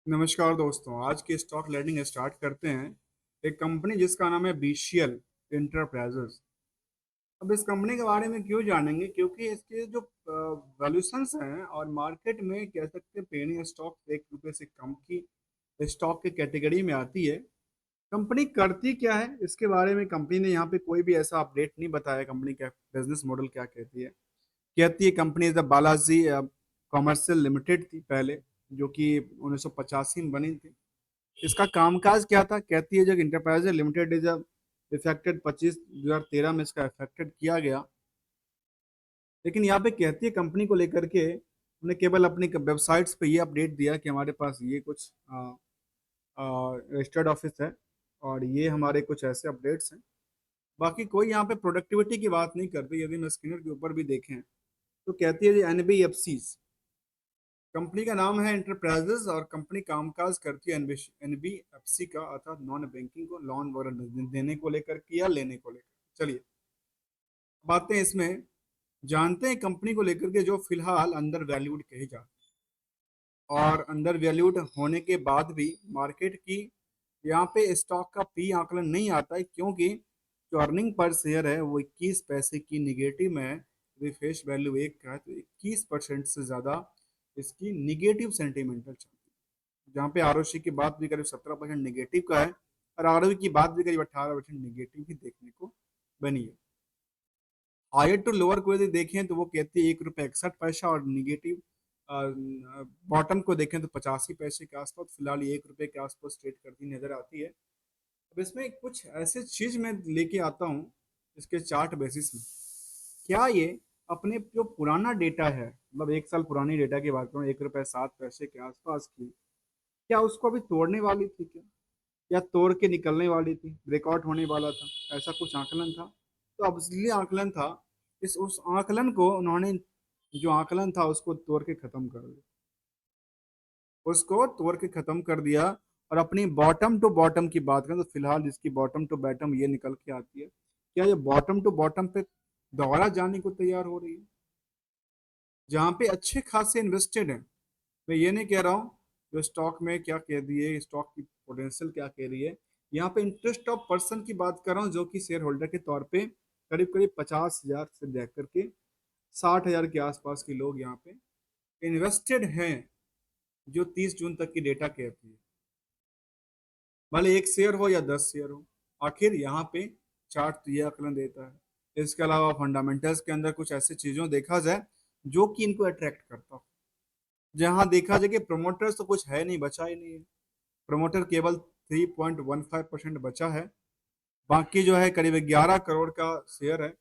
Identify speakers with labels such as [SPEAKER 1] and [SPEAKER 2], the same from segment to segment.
[SPEAKER 1] नमस्कार दोस्तों, आज की स्टॉक लर्निंग स्टार्ट करते हैं। एक कंपनी जिसका नाम है बीसीएल इंटरप्राइजेज। अब इस कंपनी के बारे में क्यों जानेंगे? क्योंकि इसके जो वैल्यूशंस हैं और मार्केट में कह सकते हैं पेनी स्टॉक 1 रुपये से कम की स्टॉक की कैटेगरी में आती है। कंपनी करती क्या है इसके बारे में कंपनी ने यहाँ पे कोई भी ऐसा अपडेट नहीं बताया। कंपनी का बिजनेस मॉडल क्या कहती है company the Balaji commercial limited थी पहले, जो कि 1985 में बनी थी। इसका कामकाज क्या था? कहती है जब इंटरप्राइजेज लिमिटेड इज इफेक्टेड 25/2013 में इसका इफेक्टेड किया गया। लेकिन यहाँ पे कहती है कंपनी को लेकर के उन्हें केवल अपनी वेबसाइट्स पे ये अपडेट दिया कि हमारे पास ये कुछ रजिस्टर्ड ऑफिस है और ये हमारे कुछ ऐसे अपडेट्स हैं। बाकी कोई यहाँ पे प्रोडक्टिविटी की बात नहीं कर रही। यदि मैं स्क्रीनर के ऊपर भी देखें तो कहती है जी एनबीएफसी, कंपनी का नाम है इंटरप्राइजेज और कंपनी कामकाज करती है एनबीएफसी का, अर्थात नॉन बैंकिंग को लोन वगैरह देने को लेकर के या लेने को लेकर। चलिए बातें इसमें जानते हैं कंपनी को लेकर के, जो फिलहाल अंडर वैल्यूड कही जाती है। और अंडर वैल्यूड होने के बाद भी मार्केट की यहाँ पे स्टॉक का पी आकलन नहीं आता है, क्योंकि जो अर्निंग पर शेयर है वो 21 पैसे की निगेटिव में है। यदि फेस वैल्यू 1 का है तो 21% से ज़्यादा इसकी निगेटिव सेंटिमेंटल चलती है। जहाँ पे आरओसी की बात भी करीब 17% निगेटिव का है और आरओई की बात भी करीब 18% निगेटिव ही देखने को बनी है। हायर टू लोअर को यदि देखें तो वो कहती है 1 रुपये 61 पैसा, और निगेटिव बॉटम को देखें तो 85 पैसे के आसपास। फिलहाल ये 1 रुपये के आसपास ट्रेड करती नजर आती है। अब इसमें कुछ ऐसे चीज मैं लेके आता हूँ इसके चार्ट बेसिस में। क्या ये अपने जो पुराना डेटा है, मतलब 1 साल पुरानी डेटा की बात करूँ, 1 रुपये 7 पैसे के आसपास की, क्या उसको अभी तोड़ने वाली थी क्या, या तोड़ के निकलने वाली थी, ब्रेकआउट होने वाला था, ऐसा कुछ आकलन था? तो अब इसलिए आकलन था, इस उस आकलन को उन्होंने, जो आकलन था उसको तोड़ के खत्म कर दिया। उसको तोड़ के खत्म कर दिया। और अपनी बॉटम टू बॉटम की बात करें तो फिलहाल जिसकी बॉटम टू बॉटम ये निकल के आती है, क्या ये बॉटम टू बॉटम पे दोबारा जाने को तैयार हो रही है? जहाँ पे अच्छे खासे इन्वेस्टेड हैं। मैं ये नहीं कह रहा हूँ जो स्टॉक में क्या कह दिए, स्टॉक की पोटेंशियल क्या कह रही है। यहाँ पे इंटरेस्ट ऑफ पर्सन की बात कर रहा हूँ, जो कि शेयर होल्डर के तौर पे करीब करीब 50,000 से लेकर के 60,000 के आसपास के लोग यहाँ पे इन्वेस्टेड हैं, जो 30 जून तक की डेटा कहती है। भले 1 शेयर हो या 10 शेयर हो, आखिर यहाँ पे चार्ट तो ये आकलन देता है। इसके अलावा फंडामेंटल्स के अंदर कुछ ऐसी चीजों देखा जाए जो कि इनको अट्रैक्ट करता हो। जहां देखा जाए कि प्रोमोटर्स तो कुछ है नहीं, बचा ही नहीं है। प्रमोटर केवल 3.15% बचा है। बाकी जो है करीब 11 करोड़ का शेयर है।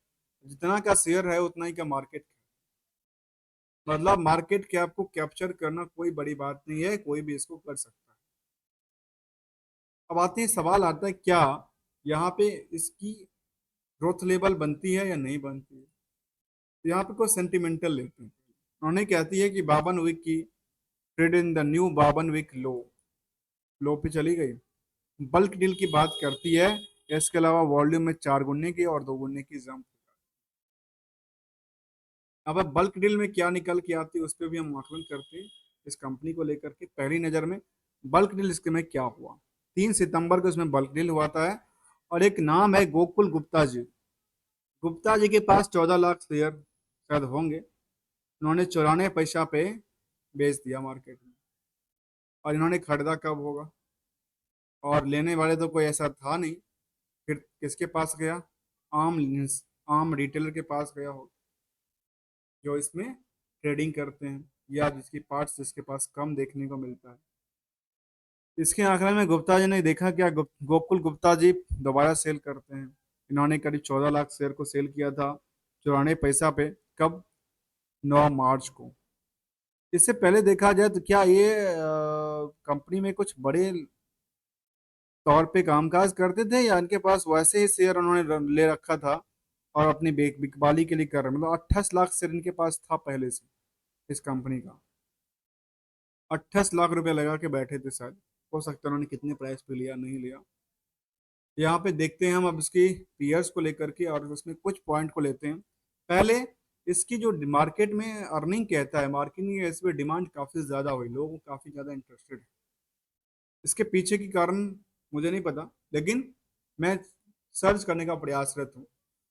[SPEAKER 1] जितना का शेयर है उतना ही का मार्केट, मतलब मार्केट कैप को कैप्चर करना कोई बड़ी बात नहीं है, कोई भी इसको कर सकता है। अब आते हैं, सवाल आता है क्या यहाँ पे इसकी ग्रोथ लेवल बनती है या नहीं बनती है। तो यहाँ पे कोई सेंटिमेंटल लेते हैं। उन्होंने कहती है कि 52 वीक की trade in the new 52 week low, low पे चली गई। बल्क डील की बात करती है। इसके अलावा वॉल्यूम में 4 गुने की और 2 गुने की जंप। अब बल्क डील में क्या निकल के आती है उस पर भी हम आकलन करते हैं इस कंपनी को लेकर के। पहली नज़र में बल्क डील इसके में क्या हुआ, 3 सितंबर को इसमें बल्क डील हुआ था। और एक नाम है गोकुल गुप्ता जी। गुप्ता जी के पास 14 लाख शेयर शायद होंगे। उन्होंने 94 पैसा पे बेच दिया मार्केट में। और इन्होंने खरीदा कब होगा? और लेने वाले तो कोई ऐसा था नहीं। फिर किसके पास गया? आम आम रिटेलर के पास गया हो, जो इसमें ट्रेडिंग करते हैं, या जिसकी पार्ट्स जिसके पास कम देखने को मिलता है। इसके आंकड़े में गुप्ता जी ने देखा क्या, गोकुल गुप्ता जी दोबारा सेल करते हैं। इन्होंने करीब 14 लाख शेयर को सेल किया था 94 पैसा पे। कब? 9 मार्च को। इससे पहले देखा जाए तो क्या ये कंपनी में कुछ बड़े तौर पे कामकाज करते थे, या इनके पास वैसे ही शेयर उन्होंने ले रखा था और अपनी बिकबाली के लिए कर रहे हैं? मतलब 28 लाख शेयर इनके पास था पहले से इस कंपनी का। 28 लाख रुपए लगा के बैठे थे शायद। हो सकता है उन्होंने कितने प्राइस पे लिया, नहीं लिया। यहाँ पे देखते हैं हम अब इसकी पीयर्स को लेकर के, और उसमें कुछ पॉइंट को लेते हैं। पहले इसकी जो मार्केट में अर्निंग कहता है, मार्केटिंग इस पे डिमांड काफ़ी ज़्यादा हुई, लोग काफ़ी ज़्यादा इंटरेस्टेड है। इसके पीछे की कारण मुझे नहीं पता, लेकिन मैं सर्च करने का प्रयासरत हूँ।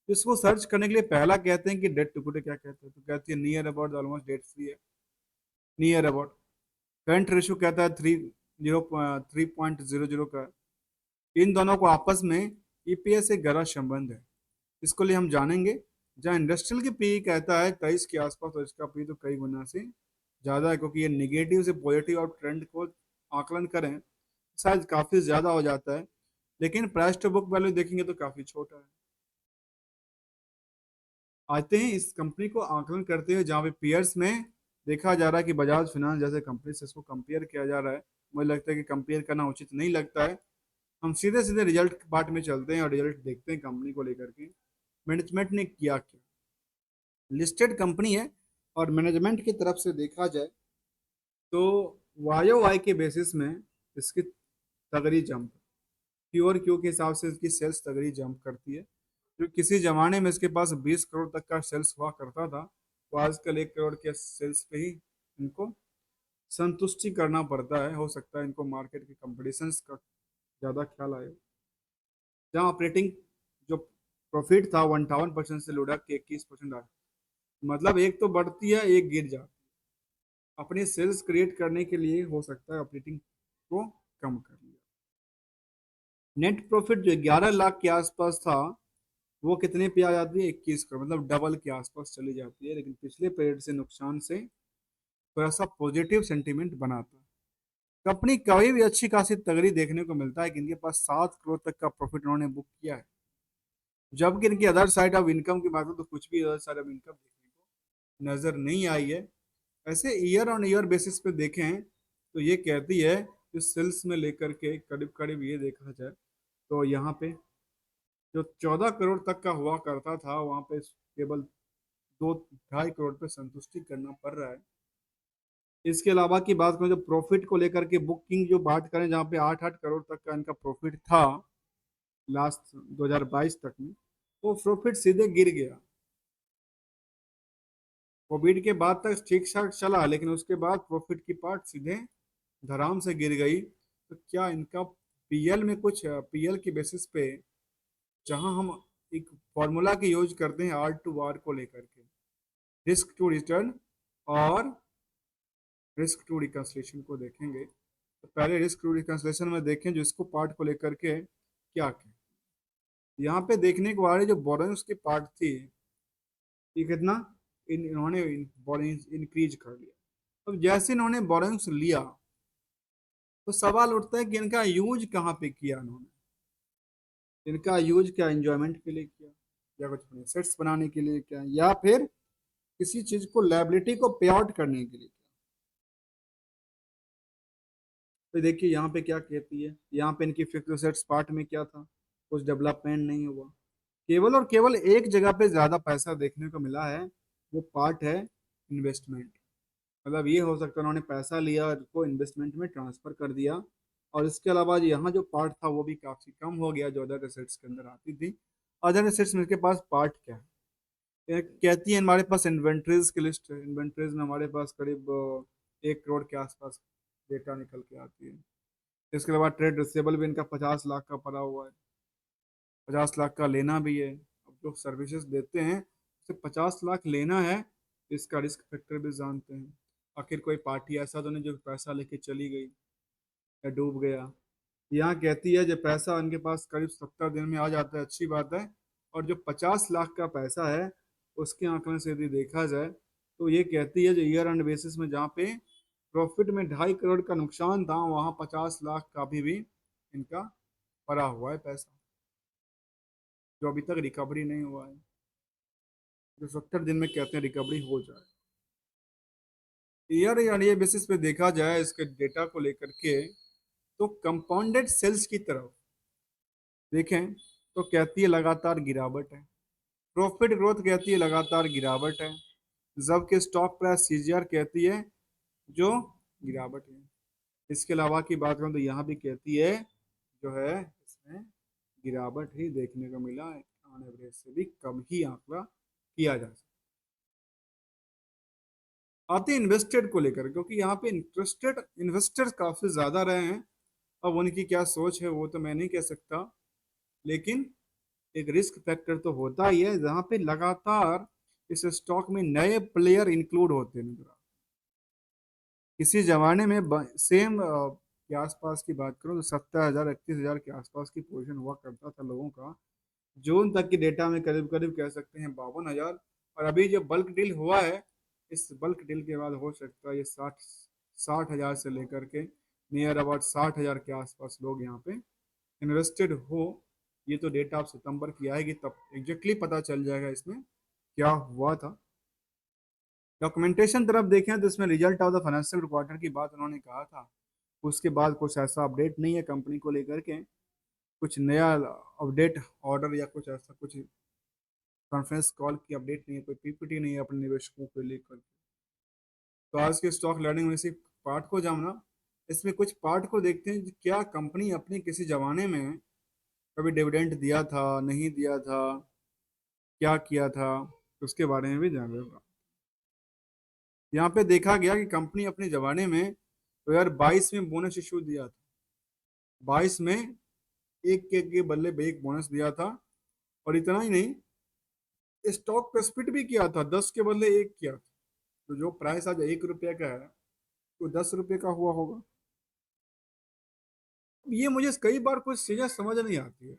[SPEAKER 1] इसको सर्च करने के लिए पहला कहते हैं कि डेट टू इक्विटी क्या कहते हैं, तो कहती है near about almost debt free है, नियर अबाउट। करंट रेशियो कहता है 3.00 का। इन दोनों को आपस में ईपीएस से गहरा संबंध है, इसको लिए हम जानेंगे। जहाँ इंडस्ट्रियल की पी कहता है 23 के आसपास, तो इसका पी तो कई गुना से ज़्यादा है, क्योंकि ये निगेटिव से पॉजिटिव और ट्रेंड को आकलन करें शायद काफ़ी ज़्यादा हो जाता है, लेकिन प्राइस टू बुक वैल्यू देखेंगे तो काफ़ी छोटा है। आते हैं इस कंपनी को आकलन करते हुए, जहाँ पे पीयर्स में देखा जा रहा है कि बजाज फिनांस जैसे कंपनी से इसको कंपेयर किया जा रहा है। मुझे लगता है कि कंपेयर करना उचित नहीं लगता है। हम सीधे सीधे रिजल्ट पार्ट में चलते हैं और रिजल्ट देखते हैं कंपनी को लेकर के मैनेजमेंट ने किया क्या। लिस्टेड कंपनी है और मैनेजमेंट की तरफ से देखा जाए तो वायो वाई के बेसिस में इसकी तगड़ी जंप, क्यू और क्यू के हिसाब से इसकी सेल्स तगड़ी जंप करती है। जो किसी जमाने में इसके पास 20 करोड़ तक का सेल्स हुआ करता था, वो आजकल 1 करोड़ के सेल्स पे ही इनको संतुष्टि करना पड़ता है। हो सकता है इनको मार्केट के कंपटीशन का ज़्यादा ख्याल आए। जहाँ ऑपरेटिंग जो प्रॉफिट था 58% से लुढ़क के 21% आ, मतलब एक तो बढ़ती है एक गिर जाती है। अपनी सेल्स क्रिएट करने के लिए हो सकता है ऑपरेटिंग को कम कर लिया। नेट प्रॉफिट जो 11 लाख के आसपास था, वो कितने पे आ जाती है, 21 करोड़, मतलब डबल के आसपास चली जाती है। लेकिन पिछले पीरियड से नुकसान से थोड़ा सा पॉजिटिव सेंटीमेंट बनाता है। कंपनी कभी भी अच्छी खासी तगड़ी देखने को मिलता है कि इनके पास 7 करोड़ तक का प्रॉफिट उन्होंने बुक किया है, जबकि इनकी अदर साइड ऑफ इनकम की बात हो तो कुछ भी अदर साइड ऑफ इनकम देखने को नजर नहीं आई है। ऐसे ईयर ऑन ईयर बेसिस पे देखें तो ये कहती है कि सेल्स में लेकर के करीब करीब ये देखा जाए तो यहाँ पे जो 14 करोड़ तक का हुआ करता था, वहाँ पे केवल 2-2.5 करोड़ पे संतुष्टि करना पड़ रहा है। इसके अलावा की बात करें, जो प्रॉफिट को लेकर के बुकिंग जो बात करें, जहाँ पे 8-8 करोड़ तक का इनका प्रॉफिट था लास्ट 2022 तक में, वो प्रॉफिट सीधे गिर गया। कोविड के बाद तक ठीक ठाक चला, लेकिन उसके बाद प्रॉफिट की पार्ट सीधे धराम से गिर गई। तो क्या इनका पीएल में कुछ, पीएल की बेसिस पे जहां हम एक फॉर्मूला की यूज करते हैं आर टू आर को लेकर के, रिस्क टू रिटर्न और रिस्क टू रिकंसलेशन को देखेंगे। तो पहले रिस्क टू रिकंसलेशन में देखें जो इसको पार्ट को लेकर के क्या क्या यहाँ पे देखने को आ रही, जो बोरोइंग्स की पार्ट थी ये कितना इन्होंने बोरोइंग्स इंक्रीज कर लिया। अब जैसे इन्होंने बोरोइंग्स लिया तो सवाल उठता है कि इनका यूज कहाँ पे किया इन्होंने। इनका यूज क्या एंजॉयमेंट के लिए किया, या कुछ एसेट्स बनाने के लिए क्या, या फिर किसी चीज को लायबिलिटी को पे आउट करने के लिए किया। तो देखिए यहाँ पे क्या कहती है, यहाँ पे इनकी फिक्स एसेट्स पार्ट में क्या था, कुछ डेवलपमेंट नहीं हुआ। केवल और केवल एक जगह पे ज्यादा पैसा देखने को मिला है, वो पार्ट है इन्वेस्टमेंट। मतलब ये हो सकता है उन्होंने पैसा लिया और उसको इन्वेस्टमेंट में ट्रांसफर कर दिया। और इसके अलावा यहाँ जो पार्ट था वो भी काफी कम हो गया जो अदर एसेट्स के अंदर आती थी। अदर एसेट्स में इसके पास पार्ट क्या है, ये कहती है हमारे पास इन्वेंट्रीज की लिस्ट है। इन्वेंट्रीज में हमारे पास करीब 1 करोड़ के आसपास डेटा निकल के आती है। इसके अलावा ट्रेड रिसेबल भी इनका 50 लाख का पड़ा हुआ है, 50 लाख का लेना भी है। अब जो सर्विसेज देते हैं उसे 50 लाख लेना है, इसका रिस्क फैक्टर भी जानते हैं। आखिर कोई पार्टी ऐसा तो नहीं जो पैसा लेके चली गई या डूब गया। यहाँ कहती है जब पैसा उनके पास करीब 70 दिन में आ जाता है अच्छी बात है, और जो 50 लाख का पैसा है उसके आंकड़े से यदि देखा जाए तो ये कहती है जो ईयर एंड बेसिस में जहाँ पे प्रॉफिट में 2.5 करोड़ का नुकसान था, वहाँ 50 लाख का भी इनका पड़ा हुआ है पैसा, जो अभी तक रिकवरी नहीं हुआ है, जो 70 दिन में कहते हैं रिकवरी हो जाए। ईयर यानी ये बेसिस पे देखा जाए इसके डेटा को लेकर के, तो कंपाउंडेड सेल्स की तरफ देखें तो कहती है लगातार गिरावट है। प्रॉफिट ग्रोथ कहती है लगातार गिरावट है, जबकि स्टॉक प्राइस सीजीआर कहती है जो गिरावट है। इसके अलावा की बात करूं तो यहाँ भी कहती है जो है इसमें गिरावट ही देखने को मिला है, ऑन एवरेज से भी कम ही आंकड़ा किया जा सकता। आते हैं इन्वेस्टेड को लेकर, क्योंकि यहाँ पे इंटरेस्टेड इन्वेस्टर्स काफी ज्यादा रहे हैं अब उनकी क्या सोच है वो तो मैं नहीं कह सकता, लेकिन एक रिस्क फैक्टर तो होता ही है जहाँ पे लगातार इस स्टॉक में नए प्लेयर इंक्लूड होते हैं नजर। किसी जमाने में सेम के आसपास की बात करूँ तो 70,000 31,000 के आसपास की पोजीशन हुआ करता था लोगों का। जून तक की डेटा में करीब करीब कह सकते हैं 52,000। और अभी जो बल्क डील हुआ है, इस बल्क डील के बाद हो सकता है ये 60,000 से लेकर के नियर अबाउट 60,000 के आसपास लोग यहाँ पे इन्वेस्टेड हो। ये तो डेटा आप सितंबर की आएगी तब एग्जैक्टली पता चल जाएगा इसमें क्या हुआ था। डॉक्यूमेंटेशन तरफ देखें तो इसमें result of the financial quarter की बात उन्होंने कहा था। उसके बाद कुछ ऐसा अपडेट नहीं है कंपनी को लेकर के, कुछ नया अपडेट ऑर्डर या कुछ ऐसा कुछ कॉन्फ्रेंस कॉल की अपडेट नहीं है, कोई पीपीटी नहीं है अपने निवेशकों को लेकर। तो आज के स्टॉक लर्निंग में सिर्फ पार्ट को जानना, इसमें कुछ पार्ट को देखते हैं क्या कंपनी अपनी किसी जमाने में कभी डिविडेंड दिया था, नहीं दिया था, क्या किया था, उसके बारे में भी जान लेगा। यहाँ पे देखा गया कि कंपनी अपने जमाने में 2022 में बोनस इशू दिया था। 22 में एक के बदले में एक बोनस दिया था। और इतना ही नहीं, स्टॉक पे स्प्लिट भी किया था, 10 के बदले एक किया था। तो जो प्राइस आज 1 रुपये का है तो 10 रुपये का हुआ होगा। ये मुझे कई बार कुछ चीजें समझ नहीं आती है।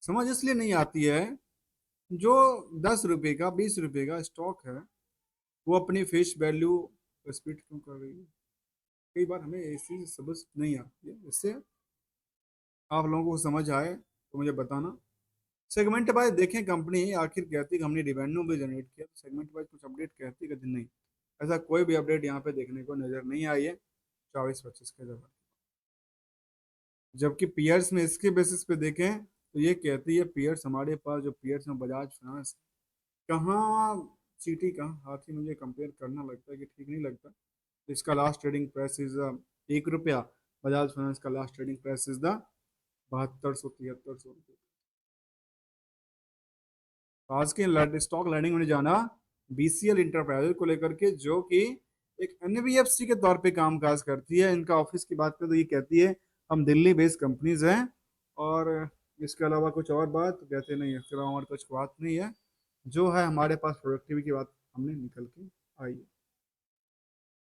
[SPEAKER 1] समझ इसलिए नहीं आती है, जो 10 रुपये का 20 रुपये का स्टॉक है वो अपनी फेस वैल्यू स्प्लिट क्यों कर रही है। कई बार हमें ऐसी समझ नहीं आती है। इससे आप लोगों को समझ आए तो मुझे बताना। सेगमेंट वाइज देखें कंपनी आखिर कहती है कि हमने रिवेन्यू भी जनरेट किया, तो सेगमेंट वाइज कुछ अपडेट कहती है कि नहीं। ऐसा कोई भी अपडेट यहाँ पे देखने को नजर नहीं आई है 24-25 के दौरान। जबकि पीयर्स में इसके बेसिस पे देखें तो ये कहती है पीयर्स, हमारे पास जो पीयर्स में बजाज फाइनेंस कहाँ चीटी कहाँ हाथी, मुझे कंपेयर करना लगता है कि ठीक नहीं लगता। इसका लास्ट ट्रेडिंग प्राइस इज 1 रुपया, बजाज फाइनेंस का last trading price is the 7200-7300 रुपये। आज के स्टॉक लर्निंग में जाना बीसीएल इंटरप्राइजेज को लेकर के, जो कि एक एनबीएफसी के तौर पे कामकाज करती है। इनका ऑफिस की बात करें तो ये कहती है हम दिल्ली बेस्ड कंपनीज हैं, और इसके अलावा कुछ और बात कहते नहीं है, इसके अलावा हमारे कुछ बात नहीं है। जो है हमारे पास प्रोडक्टिविटी की बात हमने निकल के आई है।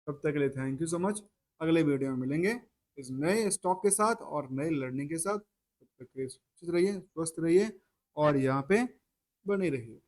[SPEAKER 1] तब तक के लिए थैंक यू सो मच। अगले वीडियो में मिलेंगे इस नए स्टॉक के साथ और नई लर्निंग के साथ। तब तक के लिए सुरक्षित रहिए, स्वस्थ रहिए और यहाँ पे बने रहिए।